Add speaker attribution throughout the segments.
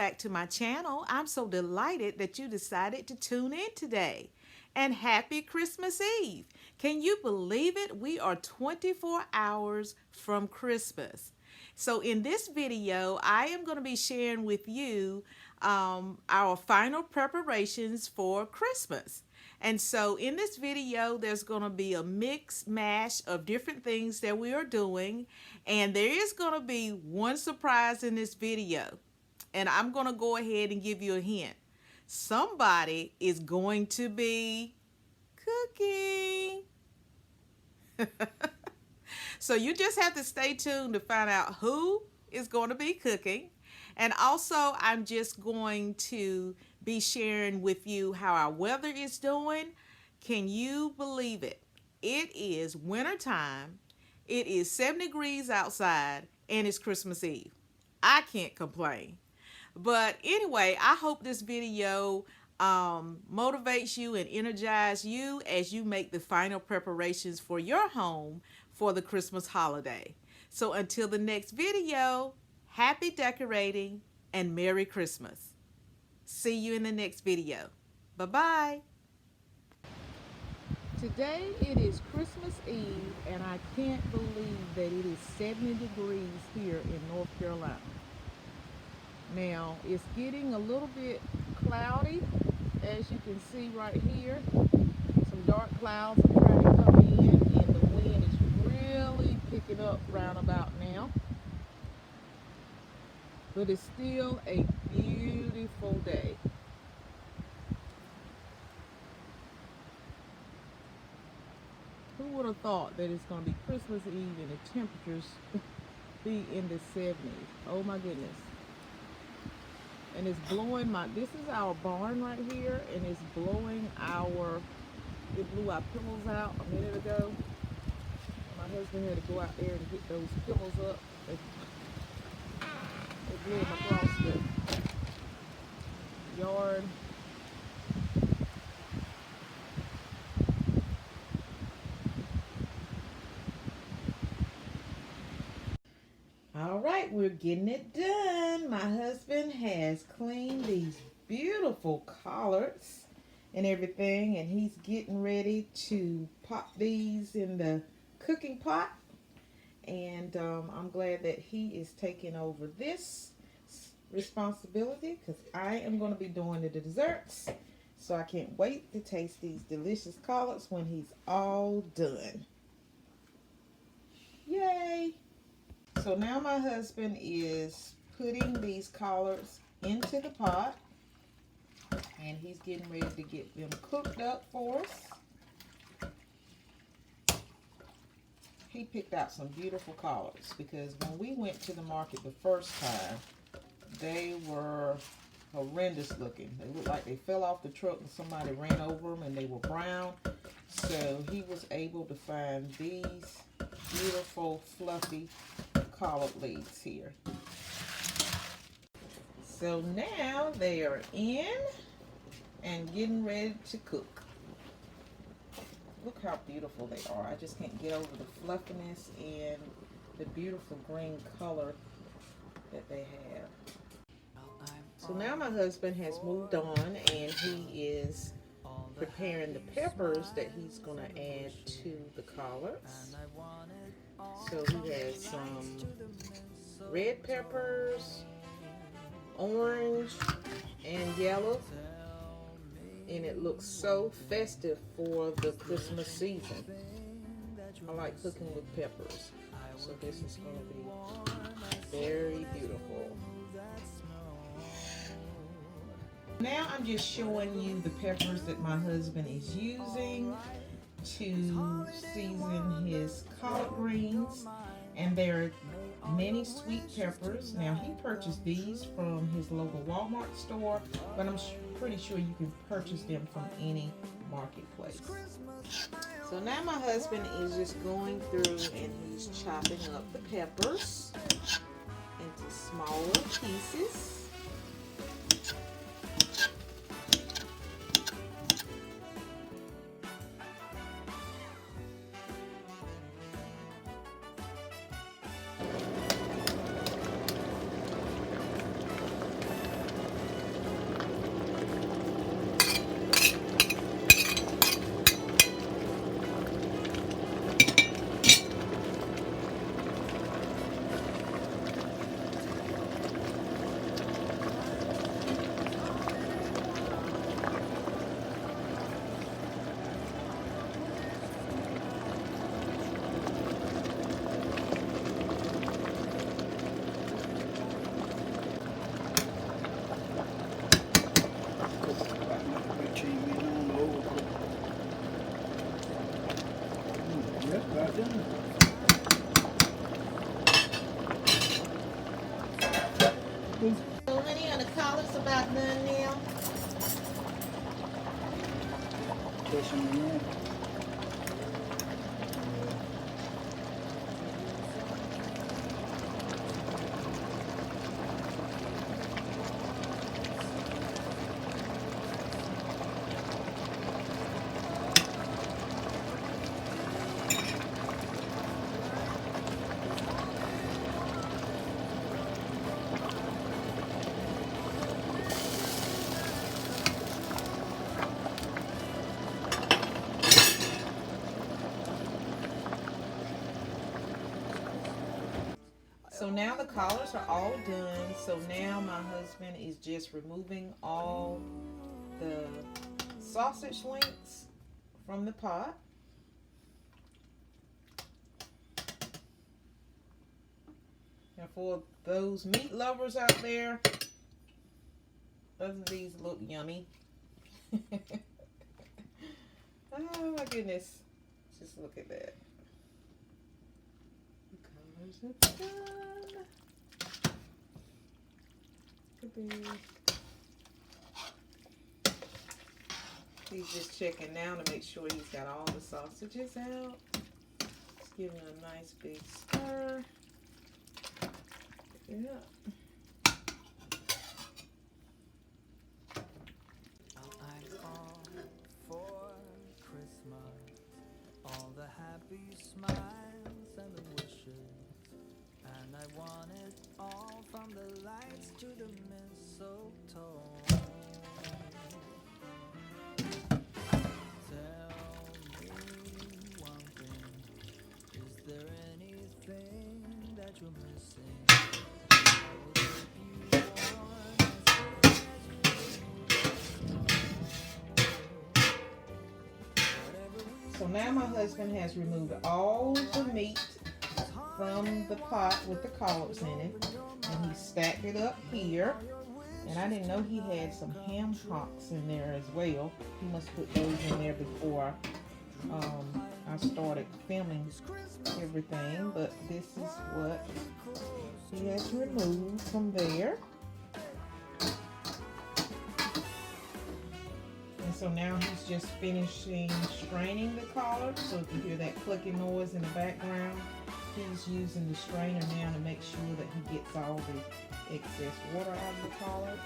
Speaker 1: back to my channel. I'm so delighted that you decided to tune in today. And happy Christmas Eve. Can you believe it? We are 24 hours from Christmas. So in this video, I am going to be sharing with you our final preparations for Christmas. And so in this video, there's going to be a mix mash of different things that we are doing. And there is going to be one surprise in this video. And I'm going to go ahead and give you a hint. Somebody is going to be cooking. So you just have to stay tuned to find out who is going to be cooking. And also, I'm just going to be sharing with you how our weather is doing. Can you believe it? It is wintertime. It is 7 degrees outside, and it's Christmas Eve. I can't complain. But anyway, I hope this video motivates you and energizes you as you make the final preparations for your home for the Christmas holiday. So until the next video, happy decorating and Merry Christmas. See you in the next video. Bye-bye. Today it is Christmas Eve, and I can't believe that it is 70 degrees here in North Carolina. Now, it's getting a little bit cloudy, as you can see right here. Some dark clouds are trying to come in, and the wind is really picking up round about now. But it's still a beautiful day. Who would have thought that it's going to be Christmas Eve and the temperatures be in the 70s? Oh my goodness. And it's blowing this is our barn right here, and it's blowing it blew our pillows out a minute ago. My husband had to go out there and get those pillows up. It blew them across the yard. All right, we're getting it done. My husband has cleaned these beautiful collards and everything, and he's getting ready to pop these in the cooking pot. And I'm glad that he is taking over this responsibility, because I am going to be doing the desserts. So I can't wait to taste these delicious collards when he's all done. Yay! So now my husband is putting these collards into the pot, and he's getting ready to get them cooked up for us. He picked out some beautiful collards, because when we went to the market the first time, they were horrendous looking. They looked like they fell off the truck and somebody ran over them, and they were brown. So he was able to find these beautiful fluffy collard leaves here. So now they are in and getting ready to cook. Look how beautiful they are. I just can't get over the fluffiness and the beautiful green color that they have. So now my husband has moved on, and he is preparing the peppers that he's going to add to the collards. So he has some red peppers, orange, and yellow. And it looks so festive for the Christmas season. I like cooking with peppers. So this is going to be very beautiful. Now I'm just showing you the peppers that my husband is using to season his collard greens, and they're mini sweet peppers. Now he purchased these from his local Walmart store, but I'm pretty sure you can purchase them from any marketplace. So now my husband is just going through and he's chopping up the peppers into smaller pieces.
Speaker 2: pushing it in.
Speaker 1: So now the collars are all done. So now my husband is just removing all the sausage links from the pot. And for those meat lovers out there, doesn't these look yummy? Oh my goodness. Just look at that. The colors are done. He's just checking now to make sure he's got all the sausages out. Just giving it a nice big stir. Yeah.
Speaker 3: For Christmas, all the happy smiles and the wishes, and I want it all from the lights to the mistletoe. Tell me one thing, is there anything that you're missing? I will keep you warm as
Speaker 1: So now my husband has removed all the meat from the pot with the collards in it, and he stacked it up here. And I didn't know he had some ham hocks in there as well. He must put those in there before I started filming everything. But this is what he has removed from there. And so now he's just finishing straining the collards. So if you hear that clicking noise in the background, he's using the strainer now to make sure that he gets all the excess water out of the collards.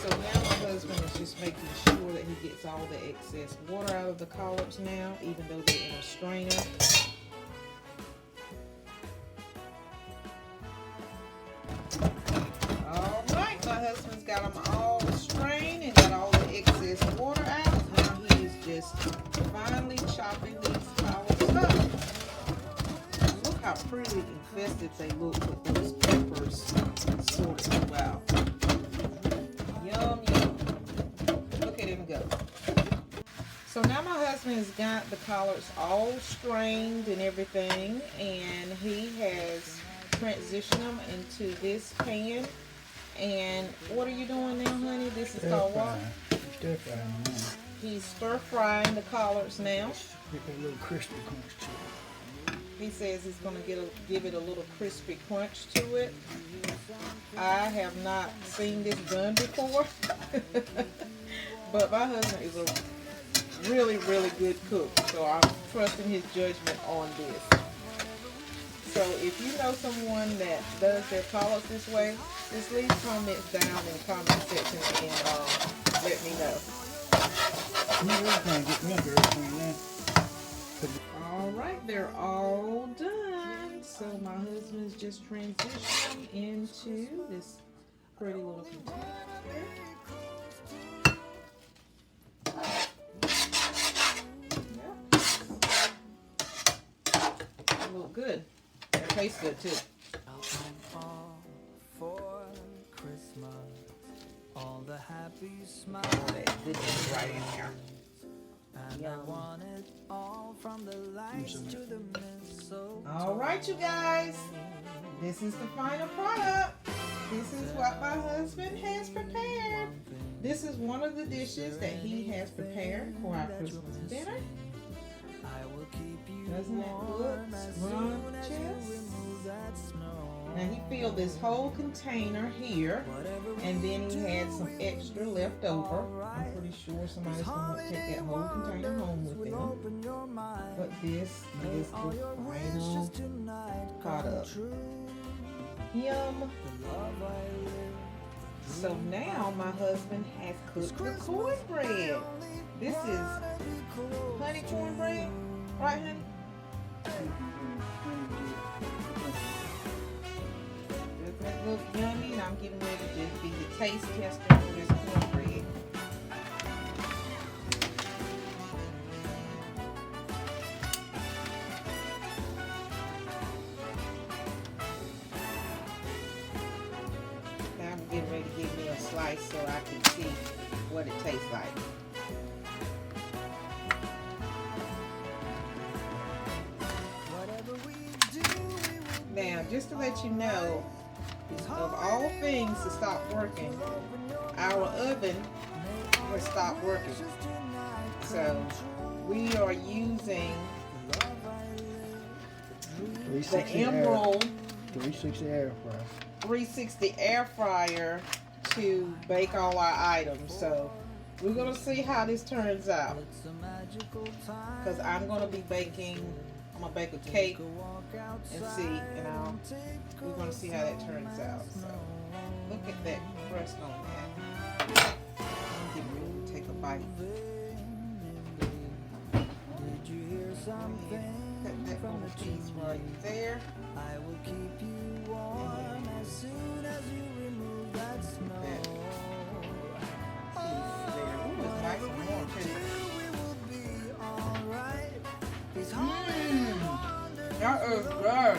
Speaker 1: So now my husband is just making sure that he gets all the excess water out of the collards now, even though they're in a strainer. All right, my husband's got them all strained and got all the excess water out. Now he is just finely chopping these collards up. Look how pretty infested they look with those peppers sorted throughout. Yum, yum. Look at him go. So now my husband has got the collards all strained and everything, and he has transitioned them into this pan. And what are you doing now, honey? This is called what?
Speaker 2: Stir frying now.
Speaker 1: He's stir frying the collards now.
Speaker 2: Get a little crispy crunch to it.
Speaker 1: He says he's going to give it a little crispy crunch to it. I have not seen this done before. But my husband is a really, really good cook. So I'm trusting his judgment on this. So if you know someone that does their collards this way, just leave comments down in the comment section and let me know. All right, they're all done. So my husband's just transitioning into this pretty little container. They look good. They taste good too.
Speaker 3: for Christmas, all the happy smiles.
Speaker 1: That goodness right in there.
Speaker 3: And I want it all from the lights to the mistletoe.
Speaker 1: All right, you guys. This is the final product. This is what my husband has prepared. This is one of the dishes that he has prepared for our Christmas dinner. Doesn't it look scrumptious? Now he filled this whole container here, and then he had some extra left over. I'm pretty sure somebody's going to take that whole container home with them. But this is the final product. Yum. So now my husband has cooked the cornbread. This is honey cornbread, right, honey? Doesn't that look yummy? And I'm getting ready to be the taste tester for this cornbread. Now I'm getting ready to give me a slice so I can see what it tastes like. Now, just to let you know, of all things to stop working, our oven has stopped working. So we are using the Emerald
Speaker 2: 360 air fryer.
Speaker 1: 360 air fryer to bake all our items. So we're gonna see how this turns out, because I'm gonna be baking. I'm gonna bake a cake and see, we're gonna see how that turns out. So look at that crust on that. I'm getting ready to take a bite. Cut that little piece right there.
Speaker 3: I will keep you warm as soon as you remove that snow.
Speaker 1: Piece there. Ooh, it's nice and warm too. That is good.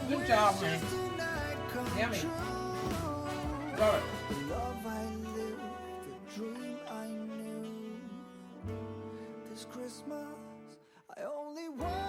Speaker 1: Good job, man. Yummy. Good.
Speaker 3: Love I lived, the dream I knew. This Christmas, I only want